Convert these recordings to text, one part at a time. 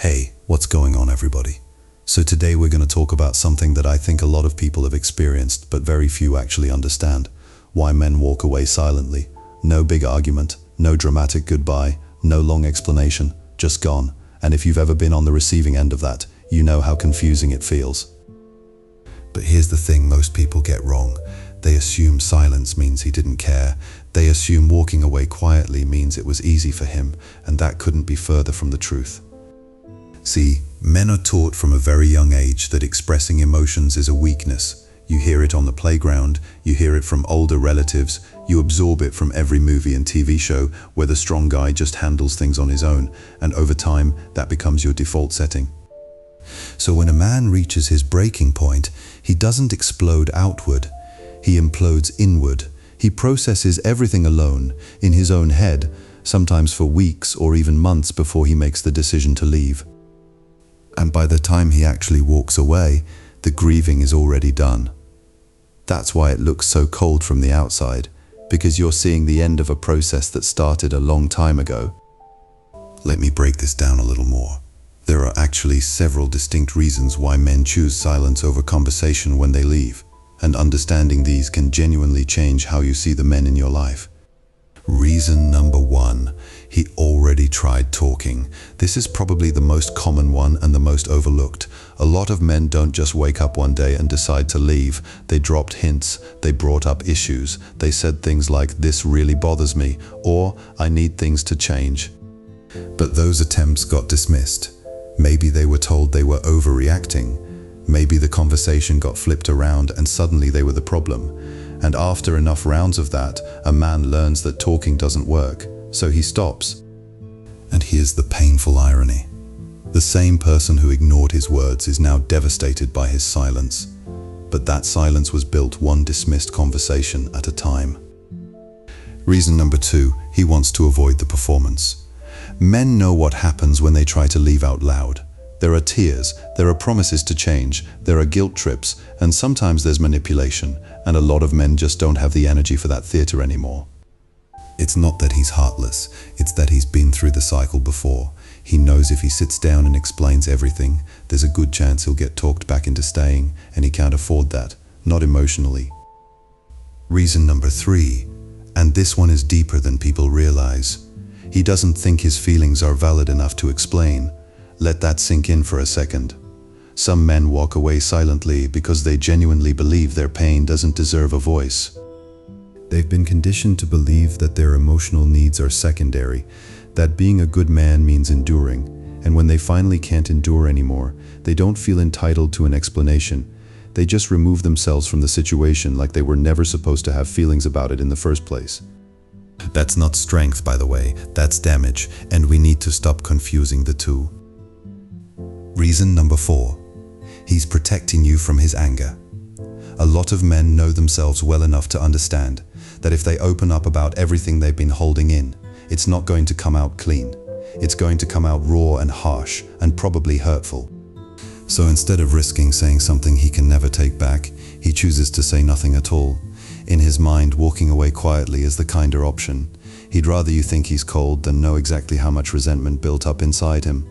Hey, what's going on, everybody? So today we're going to talk about something that I think a lot of people have experienced, but very few actually understand. Why men walk away silently. No big argument, no dramatic goodbye, no long explanation, just gone. And if you've ever been on the receiving end of that, you know how confusing it feels. But here's the thing most people get wrong. They assume silence means he didn't care. They assume walking away quietly means it was easy for him, and that couldn't be further from the truth. See, men are taught from a very young age that expressing emotions is a weakness. You hear it on the playground, you hear it from older relatives, you absorb it from every movie and TV show where the strong guy just handles things on his own, and over time, that becomes your default setting. So when a man reaches his breaking point, he doesn't explode outward, he implodes inward. He processes everything alone, in his own head, sometimes for weeks or even months before he makes the decision to leave. And by the time he actually walks away, the grieving is already done. That's why it looks so cold from the outside, because you're seeing the end of a process that started a long time ago. Let me break this down a little more. There are actually several distinct reasons why men choose silence over conversation when they leave, and understanding these can genuinely change how you see the men in your life. Reason number one, he already tried talking. This is probably the most common one and the most overlooked. A lot of men don't just wake up one day and decide to leave. They dropped hints, they brought up issues. They said things like, "This really bothers me," or "I need things to change." But those attempts got dismissed. Maybe they were told they were overreacting. Maybe the conversation got flipped around and suddenly they were the problem. And after enough rounds of that, a man learns that talking doesn't work, so he stops. And here's the painful irony. The same person who ignored his words is now devastated by his silence. But that silence was built one dismissed conversation at a time. Reason number two, he wants to avoid the performance. Men know what happens when they try to leave out loud. There are tears, there are promises to change, there are guilt trips, and sometimes there's manipulation, and a lot of men just don't have the energy for that theater anymore. It's not that he's heartless, it's that he's been through the cycle before. He knows if he sits down and explains everything, there's a good chance he'll get talked back into staying, and he can't afford that, not emotionally. Reason number three, and this one is deeper than people realize. He doesn't think his feelings are valid enough to explain. Let that sink in for a second. Some men walk away silently because they genuinely believe their pain doesn't deserve a voice. They've been conditioned to believe that their emotional needs are secondary, that being a good man means enduring, and when they finally can't endure anymore, they don't feel entitled to an explanation. They just remove themselves from the situation like they were never supposed to have feelings about it in the first place. That's not strength, by the way, that's damage, and we need to stop confusing the two. Reason number four, he's protecting you from his anger. A lot of men know themselves well enough to understand that if they open up about everything they've been holding in, it's not going to come out clean. It's going to come out raw and harsh and probably hurtful. So instead of risking saying something he can never take back, he chooses to say nothing at all. In his mind, walking away quietly is the kinder option. He'd rather you think he's cold than know exactly how much resentment built up inside him.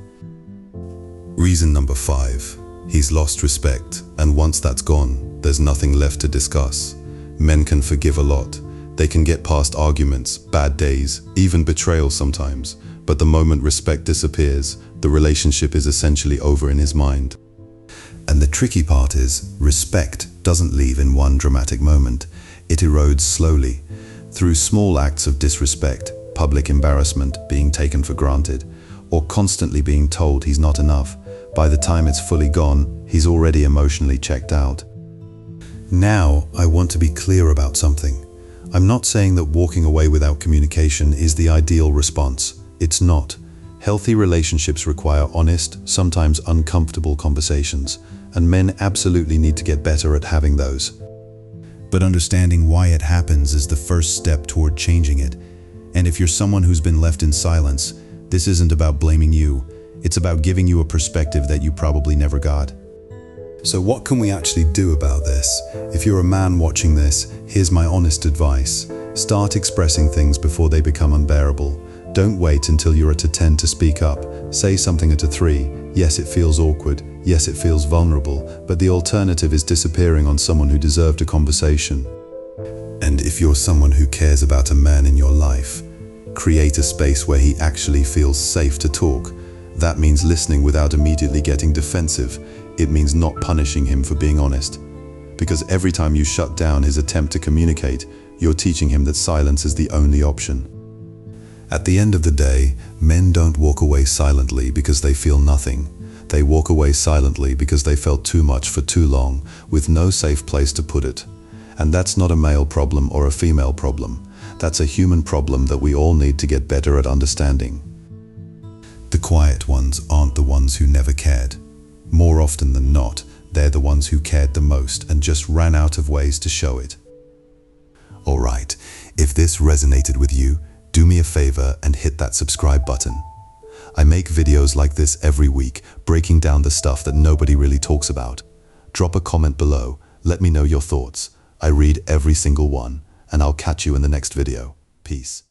Reason number five, he's lost respect, and once that's gone, there's nothing left to discuss. Men can forgive a lot. They can get past arguments, bad days, even betrayal sometimes. But the moment respect disappears, the relationship is essentially over in his mind. And the tricky part is, respect doesn't leave in one dramatic moment. It erodes slowly, through small acts of disrespect, public embarrassment, being taken for granted, or constantly being told he's not enough. By the time it's fully gone, he's already emotionally checked out. Now, I want to be clear about something. I'm not saying that walking away without communication is the ideal response. It's not. Healthy relationships require honest, sometimes uncomfortable conversations, and men absolutely need to get better at having those. But understanding why it happens is the first step toward changing it. And if you're someone who's been left in silence, this isn't about blaming you. It's about giving you a perspective that you probably never got. So what can we actually do about this? If you're a man watching this, here's my honest advice. Start expressing things before they become unbearable. Don't wait until you're at a 10 to speak up. Say something at a 3. Yes, it feels awkward. Yes, it feels vulnerable, but the alternative is disappearing on someone who deserved a conversation. And if you're someone who cares about a man in your life, create a space where he actually feels safe to talk. That means listening without immediately getting defensive. It means not punishing him for being honest. Because every time you shut down his attempt to communicate, you're teaching him that silence is the only option. At the end of the day, men don't walk away silently because they feel nothing. They walk away silently because they felt too much for too long, with no safe place to put it. And that's not a male problem or a female problem. That's a human problem that we all need to get better at understanding. The quiet ones aren't the ones who never cared. More often than not, they're the ones who cared the most and just ran out of ways to show it. Alright, if this resonated with you, do me a favor and hit that subscribe button. I make videos like this every week, breaking down the stuff that nobody really talks about. Drop a comment below, let me know your thoughts. I read every single one, and I'll catch you in the next video. Peace.